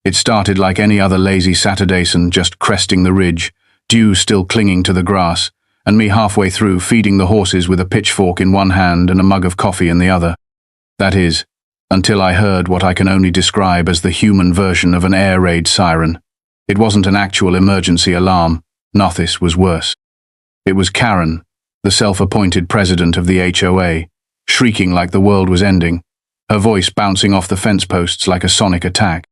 It started like any other lazy Saturday sun, just cresting the ridge, dew still clinging to the grass, and me halfway through feeding the horses with a pitchfork in one hand and a mug of coffee in the other. That is, until I heard what I can only describe as the human version of an air raid siren. It wasn't an actual emergency alarm. Nothing was worse. It was Karen, the self-appointed president of the HOA, shrieking like the world was ending, her voice bouncing off the fence posts like a sonic attack.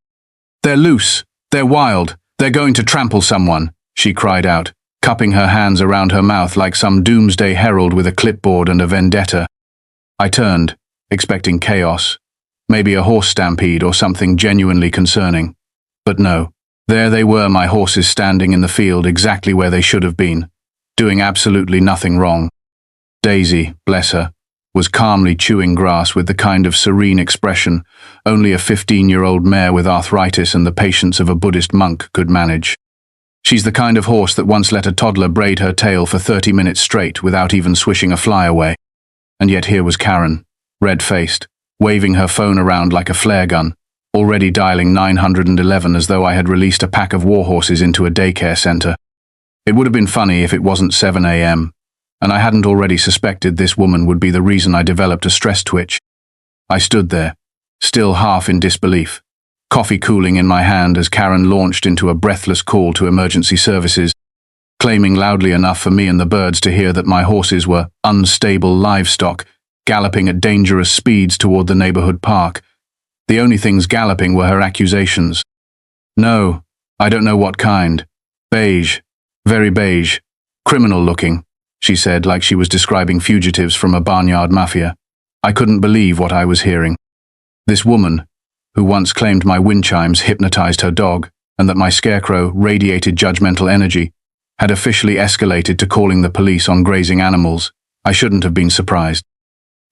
"They're loose! They're wild! They're going to trample someone!" she cried out, cupping her hands around her mouth like some doomsday herald with a clipboard and a vendetta. I turned, expecting chaos, maybe a horse stampede or something genuinely concerning. But no, there they were, my horses standing in the field exactly where they should have been, doing absolutely nothing wrong. Daisy, bless her, was calmly chewing grass with the kind of serene expression only a 15-year-old mare with arthritis and the patience of a Buddhist monk could manage. She's the kind of horse that once let a toddler braid her tail for 30 minutes straight without even swishing a fly away. And yet here was Karen, red-faced, waving her phone around like a flare gun, already dialing 911 as though I had released a pack of warhorses into a daycare center. It would have been funny if it wasn't 7 a.m., and I hadn't already suspected this woman would be the reason I developed a stress twitch. I stood there, still half in disbelief, coffee cooling in my hand as Karen launched into a breathless call to emergency services, claiming loudly enough for me and the birds to hear that my horses were unstable livestock, galloping at dangerous speeds toward the neighborhood park. The only things galloping were her accusations. "No, I don't know what kind. Beige, very beige, criminal looking," she said like she was describing fugitives from a barnyard mafia. I couldn't believe what I was hearing. This woman, who once claimed my wind chimes hypnotized her dog and that my scarecrow radiated judgmental energy, had officially escalated to calling the police on grazing animals. I shouldn't have been surprised.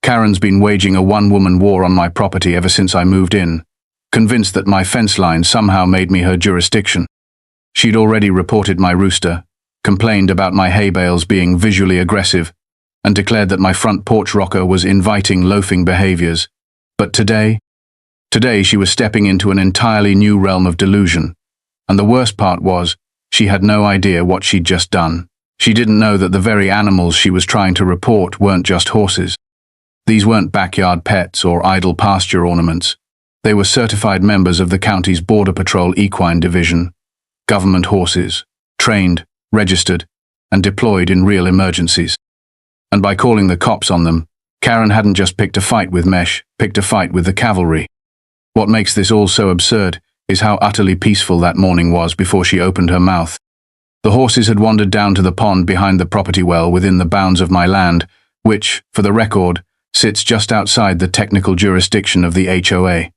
Karen's been waging a one-woman war on my property ever since I moved in, convinced that my fence line somehow made me her jurisdiction. She'd already reported my rooster, complained about my hay bales being visually aggressive, and declared that my front porch rocker was inviting loafing behaviors. But today she was stepping into an entirely new realm of delusion. And the worst part was, she had no idea what she'd just done. She didn't know that the very animals she was trying to report weren't just horses. These weren't backyard pets or idle pasture ornaments. They were certified members of the county's Border Patrol Equine Division, government horses, trained, registered, and deployed in real emergencies. And by calling the cops on them, Karen hadn't just picked a fight with Mesh, picked a fight with the cavalry. What makes this all so absurd is how utterly peaceful that morning was before she opened her mouth. The horses had wandered down to the pond behind the property well within the bounds of my land, which, for the record, sits just outside the technical jurisdiction of the HOA.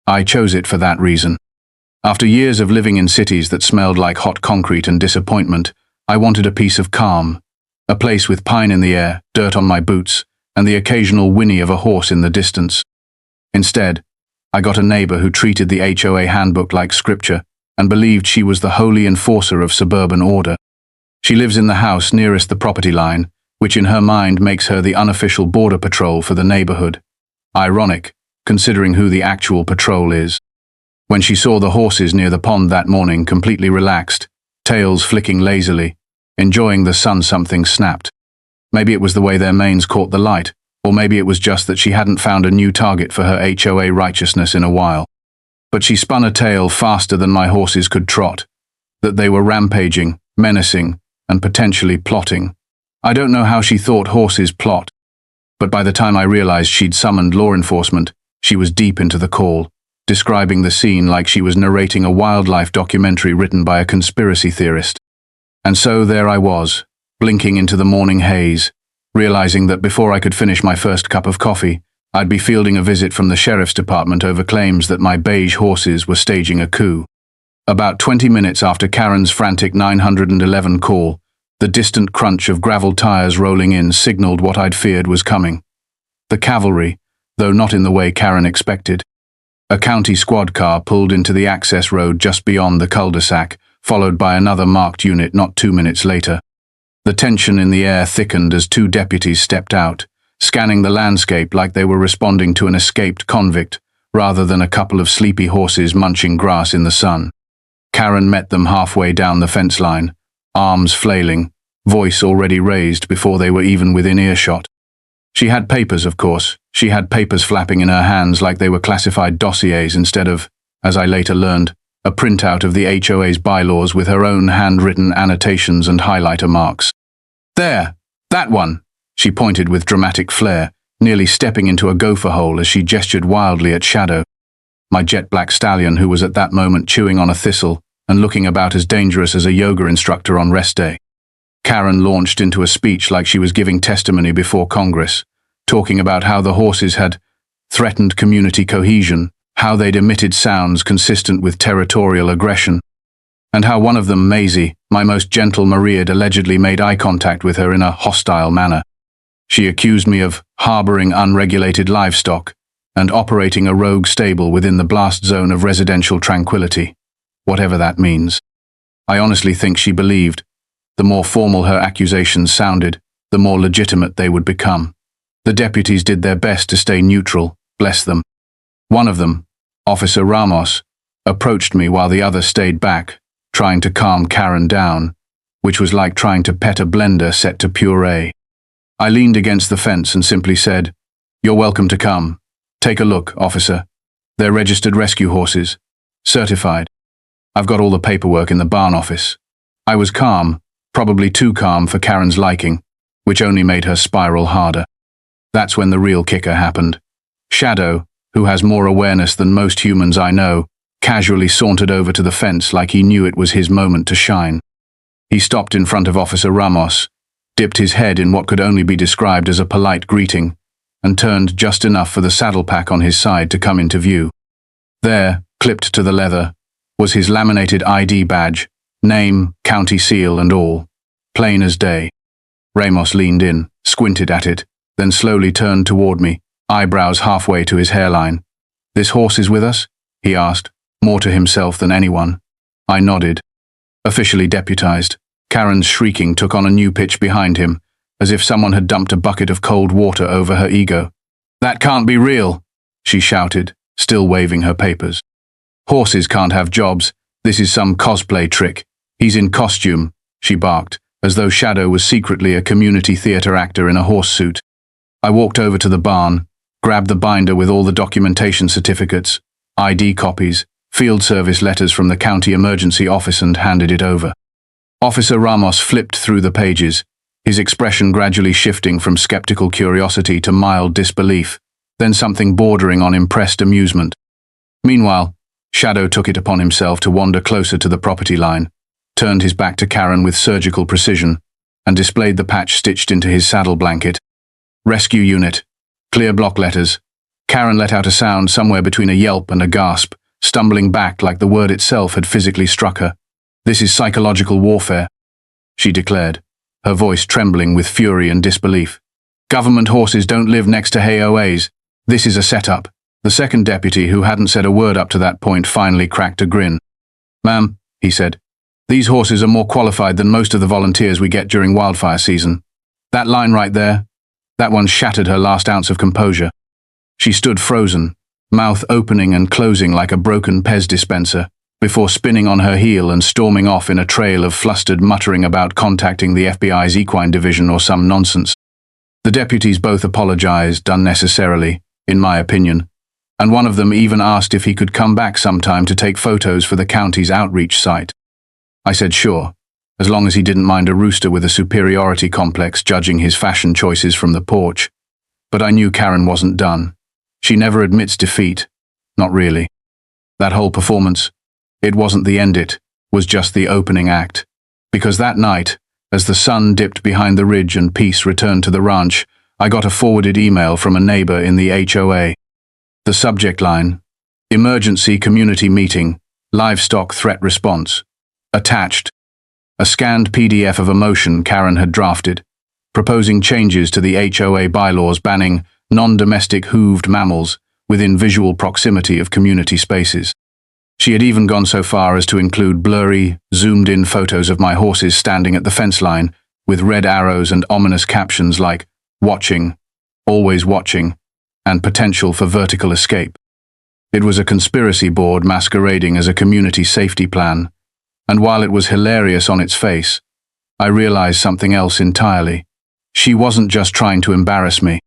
I chose it for that reason. After years of living in cities that smelled like hot concrete and disappointment, I wanted a piece of calm, a place with pine in the air, dirt on my boots, and the occasional whinny of a horse in the distance. Instead, I got a neighbor who treated the HOA handbook like scripture and believed she was the holy enforcer of suburban order. She lives in the house nearest the property line, which in her mind makes her the unofficial border patrol for the neighborhood. Ironic, considering who the actual patrol is. When she saw the horses near the pond that morning completely relaxed, tails flicking lazily, enjoying the sun, something snapped. Maybe it was the way their manes caught the light, or maybe it was just that she hadn't found a new target for her HOA righteousness in a while. But she spun a tale faster than my horses could trot, that they were rampaging, menacing, and potentially plotting. I don't know how she thought horses plot, but by the time I realized she'd summoned law enforcement, she was deep into the call, describing the scene like she was narrating a wildlife documentary written by a conspiracy theorist. And so there I was, blinking into the morning haze, realizing that before I could finish my first cup of coffee, I'd be fielding a visit from the sheriff's department over claims that my beige horses were staging a coup. About 20 minutes after Karen's frantic 911 call, the distant crunch of gravel tires rolling in signaled what I'd feared was coming. The cavalry, though not in the way Karen expected. A county squad car pulled into the access road just beyond the cul-de-sac, followed by another marked unit not 2 minutes later. The tension in the air thickened as 2 deputies stepped out, scanning the landscape like they were responding to an escaped convict, rather than a couple of sleepy horses munching grass in the sun. Karen met them halfway down the fence line, arms flailing, voice already raised before they were even within earshot. She had papers, of course. She had papers flapping in her hands like they were classified dossiers instead of, as I later learned, a printout of the HOA's bylaws with her own handwritten annotations and highlighter marks. "There! That one!" She pointed with dramatic flair, nearly stepping into a gopher hole as she gestured wildly at Shadow, my jet-black stallion who was at that moment chewing on a thistle and looking about as dangerous as a yoga instructor on rest day. Karen launched into a speech like she was giving testimony before Congress, talking about how the horses had threatened community cohesion, how they'd emitted sounds consistent with territorial aggression, and how one of them, Maisie, my most gentle Maria, allegedly made eye contact with her in a hostile manner. She accused me of harboring unregulated livestock and operating a rogue stable within the blast zone of residential tranquility, whatever that means. I honestly think she believed. The more formal her accusations sounded, the more legitimate they would become. The deputies did their best to stay neutral, bless them. One of them, Officer Ramos, approached me while the other stayed back, trying to calm Karen down, which was like trying to pet a blender set to puree. I leaned against the fence and simply said, "You're welcome to come. Take a look, officer. They're registered rescue horses. Certified. I've got all the paperwork in the barn office." I was calm, probably too calm for Karen's liking, which only made her spiral harder. That's when the real kicker happened. Shadow, who has more awareness than most humans I know, casually sauntered over to the fence like he knew it was his moment to shine. He stopped in front of Officer Ramos, dipped his head in what could only be described as a polite greeting, and turned just enough for the saddle pack on his side to come into view. There, clipped to the leather, was his laminated ID badge, name, county seal and all, plain as day. Ramos leaned in, squinted at it, then slowly turned toward me, eyebrows halfway to his hairline. "This horse is with us?" he asked, more to himself than anyone. I nodded. Officially deputized, Karen's shrieking took on a new pitch behind him, as if someone had dumped a bucket of cold water over her ego. "That can't be real," she shouted, still waving her papers. "Horses can't have jobs. This is some cosplay trick. He's in costume," she barked, as though Shadow was secretly a community theater actor in a horse suit. I walked over to the barn, grabbed the binder with all the documentation certificates, ID copies, field service letters from the county emergency office and handed it over. Officer Ramos flipped through the pages, his expression gradually shifting from skeptical curiosity to mild disbelief, then something bordering on impressed amusement. Meanwhile, Shadow took it upon himself to wander closer to the property line, turned his back to Karen with surgical precision, and displayed the patch stitched into his saddle blanket. "Rescue unit. Clear block letters." Karen let out a sound somewhere between a yelp and a gasp, stumbling back like the word itself had physically struck her. "This is psychological warfare," she declared, her voice trembling with fury and disbelief. "Government horses don't live next to HOAs. This is a setup." The second deputy, who hadn't said a word up to that point, finally cracked a grin. "Ma'am," he said, "these horses are more qualified than most of the volunteers we get during wildfire season. That line right there, that one shattered her last ounce of composure. She stood frozen, mouth opening and closing like a broken Pez dispenser, before spinning on her heel and storming off in a trail of flustered muttering about contacting the FBI's equine division or some nonsense. The deputies both apologized unnecessarily, in my opinion, and one of them even asked if he could come back sometime to take photos for the county's outreach site. I said sure, as long as he didn't mind a rooster with a superiority complex judging his fashion choices from the porch. But I knew Karen wasn't done. She never admits defeat. Not really. That whole performance, it wasn't the end, it was just the opening act. Because that night, as the sun dipped behind the ridge and peace returned to the ranch, I got a forwarded email from a neighbor in the HOA. The subject line, "Emergency Community Meeting, Livestock Threat Response." Attached, a scanned PDF of a motion Karen had drafted, proposing changes to the HOA bylaws banning non-domestic hooved mammals within visual proximity of community spaces. She had even gone so far as to include blurry, zoomed-in photos of my horses standing at the fence line, with red arrows and ominous captions like, "Watching," "Always watching," and "Potential for vertical escape." It was a conspiracy board masquerading as a community safety plan, and while it was hilarious on its face, I realized something else entirely. She wasn't just trying to embarrass me.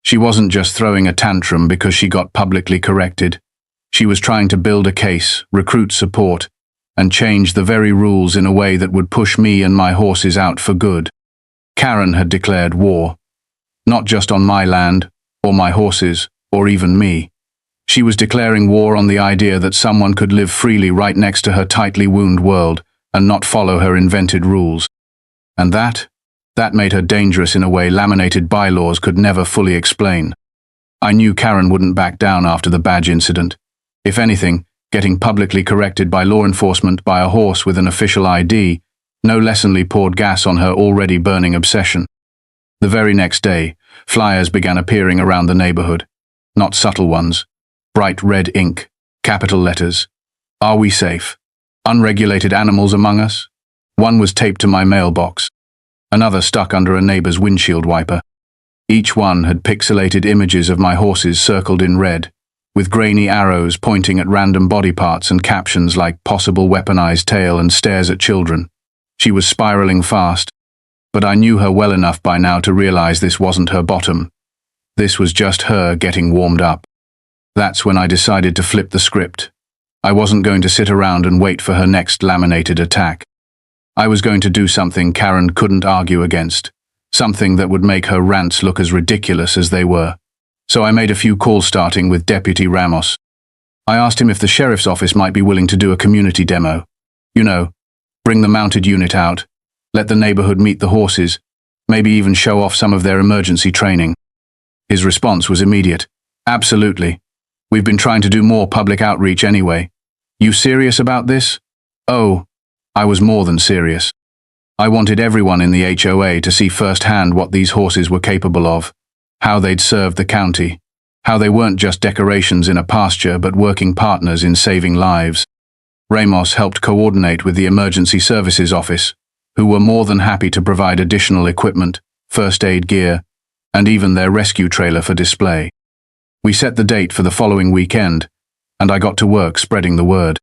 She wasn't just throwing a tantrum because she got publicly corrected. She was trying to build a case, recruit support, and change the very rules in a way that would push me and my horses out for good. Karen had declared war, not just on my land, or my horses, or even me. She was declaring war on the idea that someone could live freely right next to her tightly wound world and not follow her invented rules. And that made her dangerous in a way laminated bylaws could never fully explain. I knew Karen wouldn't back down after the badge incident. If anything, getting publicly corrected by law enforcement by a horse with an official ID no lessonly poured gas on her already burning obsession. The very next day, flyers began appearing around the neighborhood. Not subtle ones. Bright red ink, capital letters. Are we safe? Unregulated animals among us? One was taped to my mailbox. Another stuck under a neighbor's windshield wiper. Each one had pixelated images of my horses circled in red, with grainy arrows pointing at random body parts and captions like possible weaponized tail and stares at children. She was spiraling fast, but I knew her well enough by now to realize this wasn't her bottom. This was just her getting warmed up. That's when I decided to flip the script. I wasn't going to sit around and wait for her next laminated attack. I was going to do something Karen couldn't argue against, something that would make her rants look as ridiculous as they were. So I made a few calls starting with Deputy Ramos. I asked him if the sheriff's office might be willing to do a community demo. You know, bring the mounted unit out, let the neighborhood meet the horses, maybe even show off some of their emergency training. His response was immediate. Absolutely. We've been trying to do more public outreach anyway. You serious about this? Oh, I was more than serious. I wanted everyone in the HOA to see firsthand what these horses were capable of, how they'd served the county, how they weren't just decorations in a pasture but working partners in saving lives. Ramos helped coordinate with the Emergency Services Office, who were more than happy to provide additional equipment, first aid gear, and even their rescue trailer for display. We set the date for the following weekend, and I got to work spreading the word.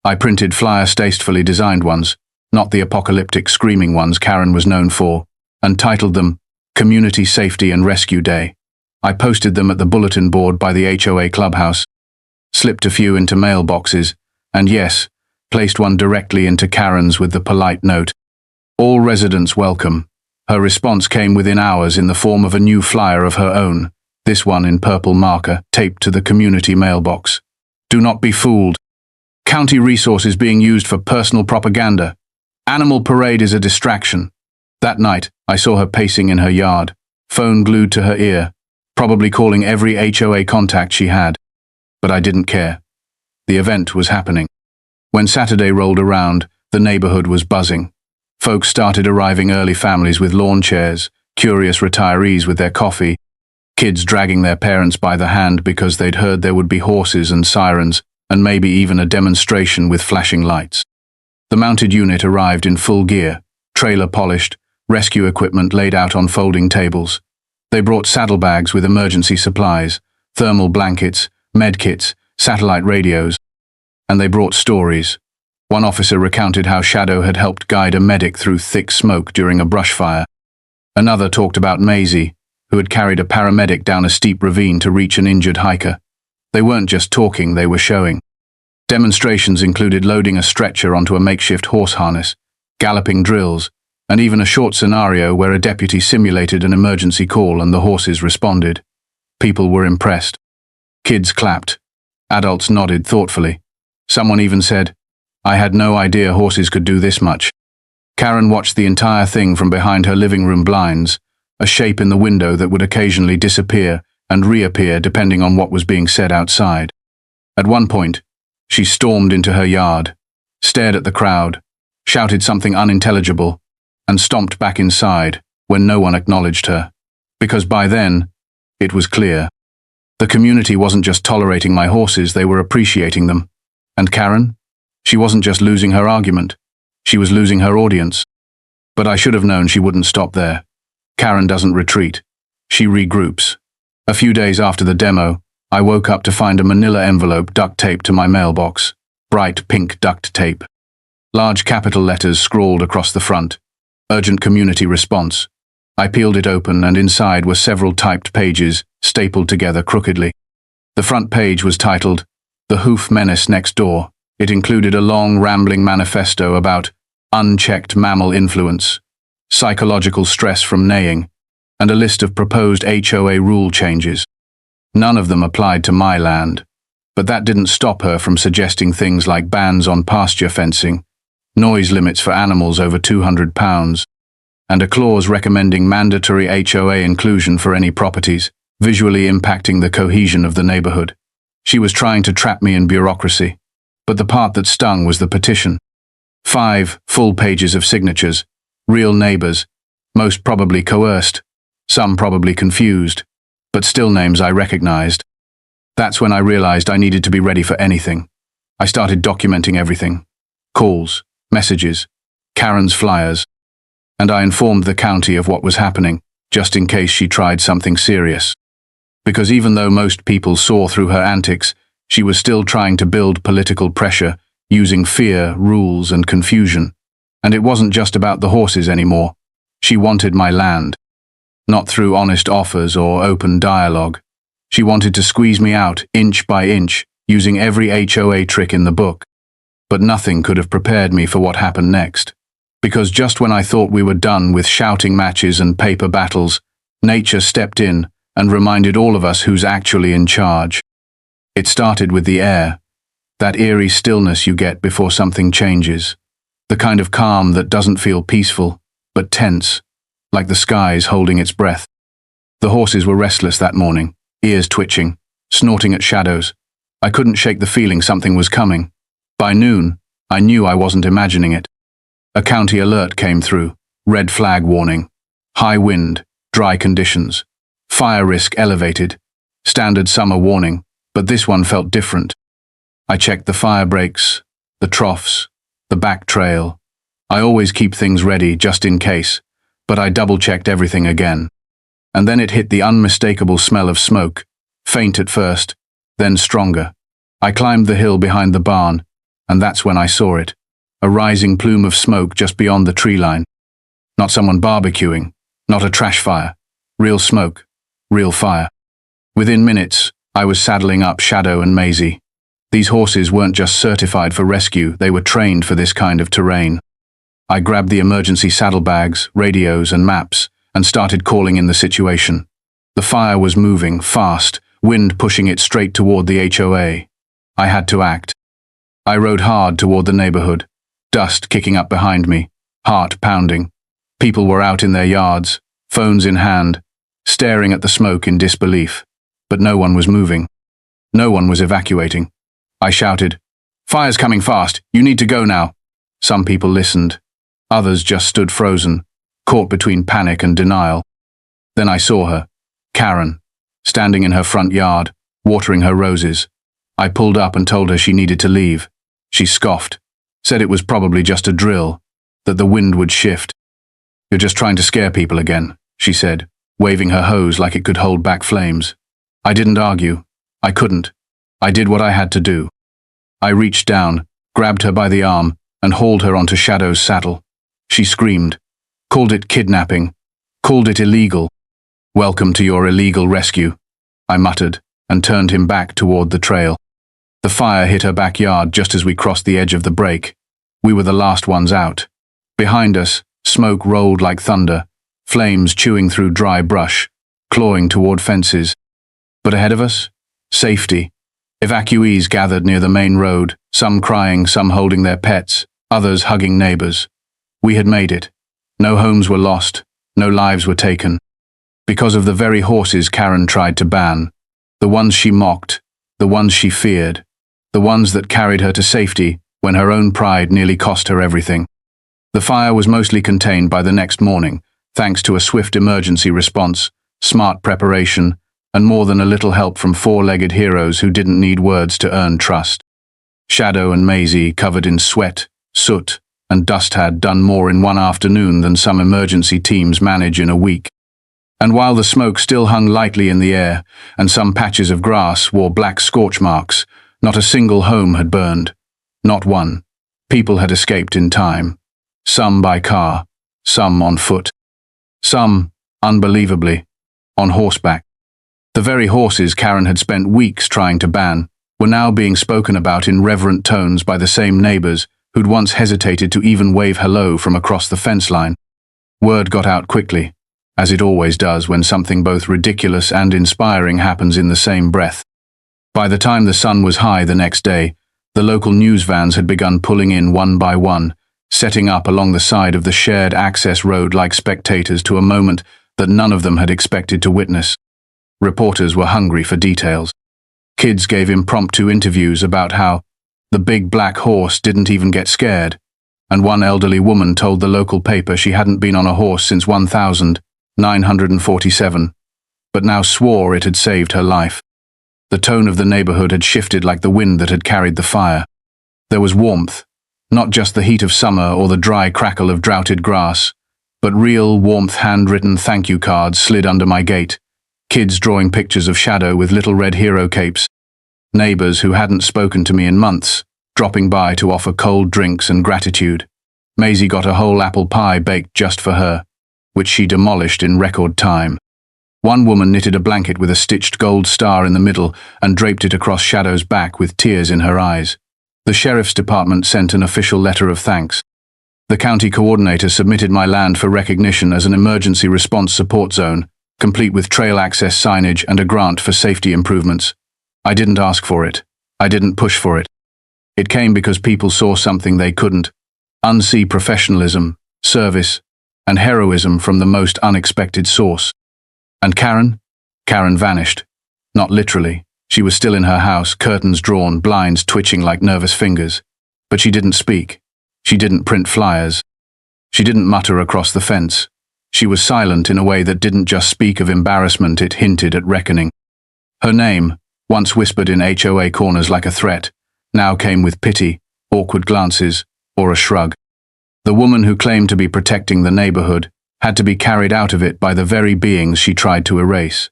I printed flyers, tastefully designed ones, not the apocalyptic screaming ones Karen was known for, and titled them Community Safety and Rescue Day. I posted them at the bulletin board by the HOA clubhouse, slipped a few into mailboxes, and yes, placed one directly into Karen's with the polite note, "All residents welcome." Her response came within hours in the form of a new flyer of her own, this one in purple marker, taped to the community mailbox. Do not be fooled. County resources being used for personal propaganda. Animal parade is a distraction. That night, I saw her pacing in her yard, phone glued to her ear, probably calling every HOA contact she had. But I didn't care. The event was happening. When Saturday rolled around, the neighborhood was buzzing. Folks started arriving, early families with lawn chairs, curious retirees with their coffee, kids dragging their parents by the hand because they'd heard there would be horses and sirens, and maybe even a demonstration with flashing lights. The mounted unit arrived in full gear, trailer polished, rescue equipment laid out on folding tables. They brought saddlebags with emergency supplies, thermal blankets, med kits, satellite radios, and they brought stories. One officer recounted how Shadow had helped guide a medic through thick smoke during a brush fire. Another talked about Maisie, who had carried a paramedic down a steep ravine to reach an injured hiker. They weren't just talking, they were showing. Demonstrations included loading a stretcher onto a makeshift horse harness, galloping drills, and even a short scenario where a deputy simulated an emergency call and the horses responded. People were impressed. Kids clapped. Adults nodded thoughtfully. Someone even said, "I had no idea horses could do this much." Karen watched the entire thing from behind her living room blinds, a shape in the window that would occasionally disappear and reappear depending on what was being said outside. At one point, she stormed into her yard, stared at the crowd, shouted something unintelligible, and stomped back inside when no one acknowledged her. Because by then, it was clear. The community wasn't just tolerating my horses, they were appreciating them. And Karen? She wasn't just losing her argument, she was losing her audience. But I should have known she wouldn't stop there. Karen doesn't retreat. She regroups. A few days after the demo, I woke up to find a manila envelope duct taped to my mailbox. Bright pink duct tape. Large capital letters scrawled across the front. Urgent community response. I peeled it open, and inside were several typed pages, stapled together crookedly. The front page was titled, "The Hoof Menace Next Door." It included a long, rambling manifesto about unchecked mammal influence, psychological stress from neighing, and a list of proposed HOA rule changes. None of them applied to my land, but that didn't stop her from suggesting things like bans on pasture fencing, noise limits for animals over 200 pounds, and a clause recommending mandatory HOA inclusion for any properties, visually impacting the cohesion of the neighborhood. She was trying to trap me in bureaucracy, but the part that stung was the petition. 5 full pages of signatures, real neighbors, most probably coerced, some probably confused, but still names I recognized. That's when I realized I needed to be ready for anything. I started documenting everything. Calls, messages, Karen's flyers, and I informed the county of what was happening, just in case she tried something serious. Because even though most people saw through her antics, she was still trying to build political pressure, using fear, rules, and confusion. And it wasn't just about the horses anymore. She wanted my land. Not through honest offers or open dialogue. She wanted to squeeze me out, inch by inch, using every HOA trick in the book. But nothing could have prepared me for what happened next. Because just when I thought we were done with shouting matches and paper battles, nature stepped in and reminded all of us who's actually in charge. It started with the air, that eerie stillness you get before something changes, the kind of calm that doesn't feel peaceful, but tense, like the sky's holding its breath. The horses were restless that morning, ears twitching, snorting at shadows. I couldn't shake the feeling something was coming. By noon, I knew I wasn't imagining it. A county alert came through, red flag warning, high wind, dry conditions, fire risk elevated, standard summer warning, but this one felt different. I checked the fire breaks, the troughs, the back trail. I always keep things ready just in case, but I double-checked everything again. And then it hit the unmistakable smell of smoke, faint at first, then stronger. I climbed the hill behind the barn, and that's when I saw it. A rising plume of smoke just beyond the tree line. Not someone barbecuing, not a trash fire. Real smoke, real fire. Within minutes, I was saddling up Shadow and Maisie. These horses weren't just certified for rescue, they were trained for this kind of terrain. I grabbed the emergency saddlebags, radios, and maps, and started calling in the situation. The fire was moving, fast, wind pushing it straight toward the HOA. I had to act. I rode hard toward the neighborhood, dust kicking up behind me, heart pounding. People were out in their yards, phones in hand, staring at the smoke in disbelief. But no one was moving. No one was evacuating. I shouted, "Fire's coming fast, you need to go now." Some people listened. Others just stood frozen, caught between panic and denial. Then I saw her, Karen, standing in her front yard, watering her roses. I pulled up and told her she needed to leave. She scoffed, said it was probably just a drill, that the wind would shift. "You're just trying to scare people again," she said, waving her hose like it could hold back flames. I didn't argue. I couldn't. I did what I had to do. I reached down, grabbed her by the arm, and hauled her onto Shadow's saddle. She screamed, called it kidnapping, called it illegal. "Welcome to your illegal rescue," I muttered, and turned him back toward the trail. The fire hit her backyard just as we crossed the edge of the break. We were the last ones out. Behind us, smoke rolled like thunder, flames chewing through dry brush, clawing toward fences. But ahead of us, safety. Evacuees gathered near the main road, some crying, some holding their pets, others hugging neighbors. We had made it. No homes were lost, no lives were taken. Because of the very horses Karen tried to ban. The ones she mocked, the ones she feared, the ones that carried her to safety when her own pride nearly cost her everything. The fire was mostly contained by the next morning, thanks to a swift emergency response, smart preparation, and more than a little help from four-legged heroes who didn't need words to earn trust. Shadow and Maisie, covered in sweat, soot, and dust, had done more in one afternoon than some emergency teams manage in a week. And while the smoke still hung lightly in the air, and some patches of grass wore black scorch marks, not a single home had burned. Not one. People had escaped in time. Some by car, some on foot. Some, unbelievably, on horseback. The very horses Karen had spent weeks trying to ban were now being spoken about in reverent tones by the same neighbors who'd once hesitated to even wave hello from across the fence line. Word got out quickly, as it always does when something both ridiculous and inspiring happens in the same breath. By the time the sun was high the next day, the local news vans had begun pulling in one by one, setting up along the side of the shared access road like spectators to a moment that none of them had expected to witness. Reporters were hungry for details. Kids gave impromptu interviews about how the big black horse didn't even get scared, and one elderly woman told the local paper she hadn't been on a horse since 1947, but now swore it had saved her life. The tone of the neighborhood had shifted like the wind that had carried the fire. There was warmth, not just the heat of summer or the dry crackle of droughted grass, but real warmth. Handwritten thank you cards slid under my gate, kids drawing pictures of Shadow with little red hero capes, neighbors who hadn't spoken to me in months, dropping by to offer cold drinks and gratitude. Maisie got a whole apple pie baked just for her, which she demolished in record time. One woman knitted a blanket with a stitched gold star in the middle and draped it across Shadow's back with tears in her eyes. The sheriff's department sent an official letter of thanks. The county coordinator submitted my land for recognition as an emergency response support zone, complete with trail access signage and a grant for safety improvements. I didn't ask for it. I didn't push for it. It came because people saw something they couldn't unsee: professionalism, service, and heroism from the most unexpected source. And Karen? Karen vanished. Not literally. She was still in her house, curtains drawn, blinds twitching like nervous fingers. But she didn't speak. She didn't print flyers. She didn't mutter across the fence. She was silent in a way that didn't just speak of embarrassment, it hinted at reckoning. Her name, once whispered in HOA corners like a threat, now came with pity, awkward glances, or a shrug. The woman who claimed to be protecting the neighborhood had to be carried out of it by the very beings she tried to erase.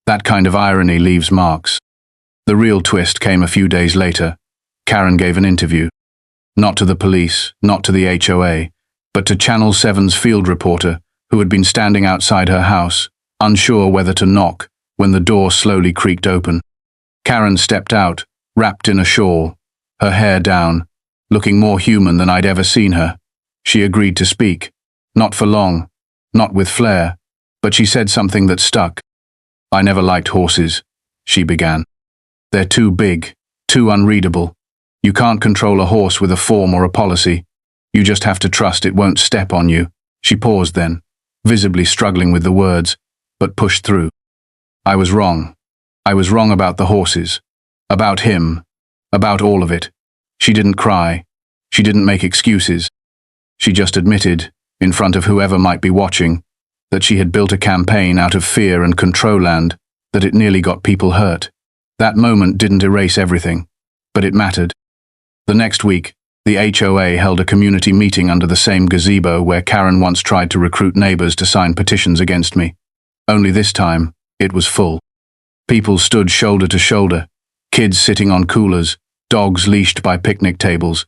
That kind of irony leaves marks. The real twist came a few days later. Karen gave an interview. Not to the police, not to the HOA, but to Channel 7's field reporter, who had been standing outside her house, unsure whether to knock, when the door slowly creaked open. Karen stepped out, wrapped in a shawl, her hair down, looking more human than I'd ever seen her. She agreed to speak. Not for long. Not with flair, but she said something that stuck. "I never liked horses," she began. "They're too big, too unreadable. You can't control a horse with a form or a policy. You just have to trust it won't step on you." She paused then, visibly struggling with the words, but pushed through. "I was wrong. I was wrong about the horses. About him. About all of it." She didn't cry. She didn't make excuses. She just admitted, in front of whoever might be watching, that she had built a campaign out of fear and control-land, that it nearly got people hurt. That moment didn't erase everything, but it mattered. The next week, the HOA held a community meeting under the same gazebo where Karen once tried to recruit neighbors to sign petitions against me. Only this time, it was full. People stood shoulder to shoulder, kids sitting on coolers, dogs leashed by picnic tables,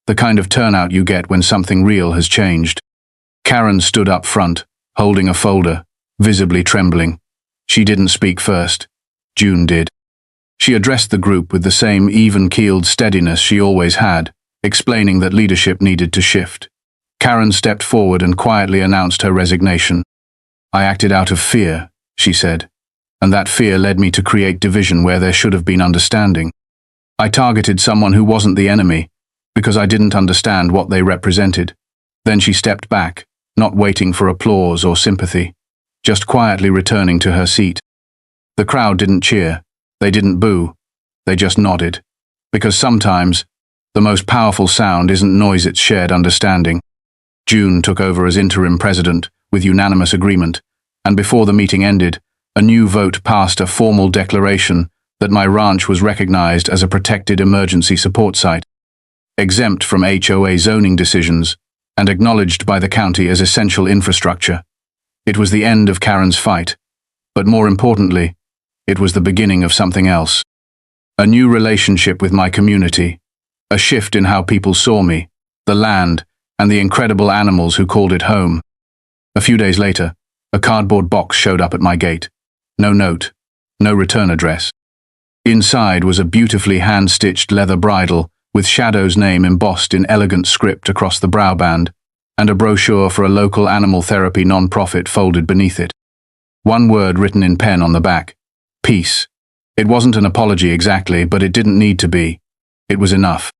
the kind of turnout you get when something real has changed. Karen stood up front, holding a folder, visibly trembling. She didn't speak first. June did. She addressed the group with the same even-keeled steadiness she always had, explaining that leadership needed to shift. Karen stepped forward and quietly announced her resignation. "I acted out of fear," she said, "and that fear led me to create division where there should have been understanding. I targeted someone who wasn't the enemy, because I didn't understand what they represented." Then she stepped back, not waiting for applause or sympathy, just quietly returning to her seat. The crowd didn't cheer, they didn't boo, they just nodded, because sometimes the most powerful sound isn't noise, it's shared understanding. June took over as interim president with unanimous agreement, and before the meeting ended, a new vote passed a formal declaration that my ranch was recognized as a protected emergency support site, exempt from HOA zoning decisions, and acknowledged by the county as essential infrastructure. It was the end of Karen's fight, But more importantly, it was the beginning of something else. A new relationship with my community, a shift in how people saw me, the land, and the incredible animals who called it home. A few days later, a cardboard box showed up at my gate. No note, no return address. Inside was a beautifully hand-stitched leather bridle with Shadow's name embossed in elegant script across the brow band, and a brochure for a local animal therapy non-profit folded beneath it. One word written in pen on the back: peace. It wasn't an apology exactly, but it didn't need to be. It was enough.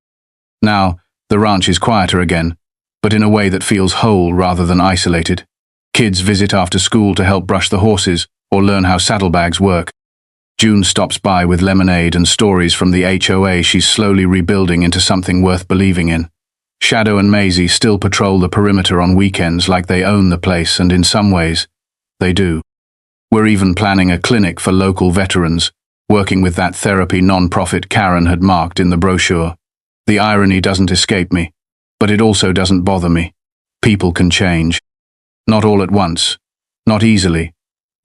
Now, the ranch is quieter again, but in a way that feels whole rather than isolated. Kids visit after school to help brush the horses or learn how saddlebags work. June stops by with lemonade and stories from the HOA she's slowly rebuilding into something worth believing in. Shadow and Maisie still patrol the perimeter on weekends like they own the place, and in some ways, they do. We're even planning a clinic for local veterans, working with that therapy non-profit Karen had marked in the brochure. The irony doesn't escape me, but it also doesn't bother me. People can change. Not all at once, not easily,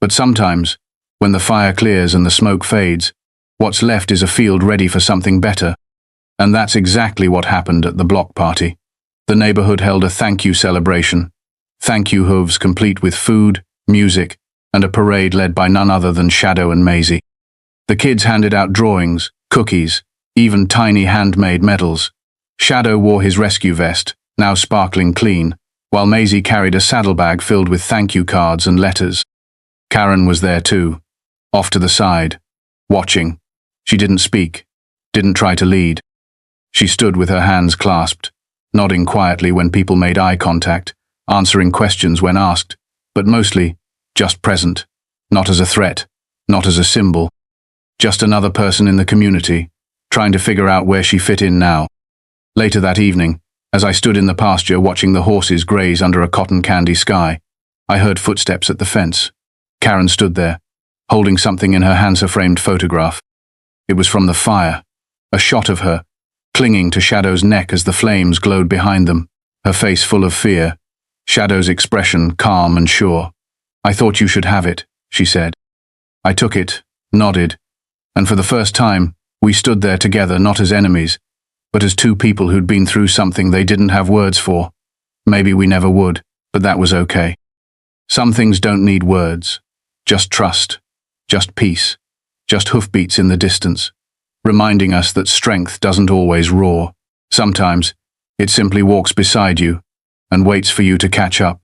but sometimes, when the fire clears and the smoke fades, what's left is a field ready for something better. And that's exactly what happened at the block party. The neighborhood held a thank you celebration. Thank you hooves complete with food, music, and a parade led by none other than Shadow and Maisie. The kids handed out drawings, cookies, even tiny handmade medals. Shadow wore his rescue vest, now sparkling clean, while Maisie carried a saddlebag filled with thank you cards and letters. Karen was there too, off to the side, watching. She didn't speak, didn't try to lead. She stood with her hands clasped, nodding quietly when people made eye contact, answering questions when asked, but mostly just present, not as a threat, not as a symbol. Just another person in the community, trying to figure out where she fit in now. Later that evening, as I stood in the pasture watching the horses graze under a cotton candy sky, I heard footsteps at the fence. Karen stood there, holding something in her hands, a framed photograph. It was from the fire, a shot of her, clinging to Shadow's neck as the flames glowed behind them, her face full of fear, Shadow's expression calm and sure. "I thought you should have it," she said. I took it, nodded, and for the first time, we stood there together not as enemies, but as two people who'd been through something they didn't have words for. Maybe we never would, but that was okay. Some things don't need words. Just trust, just peace, just hoofbeats in the distance, reminding us that strength doesn't always roar. Sometimes, it simply walks beside you and waits for you to catch up.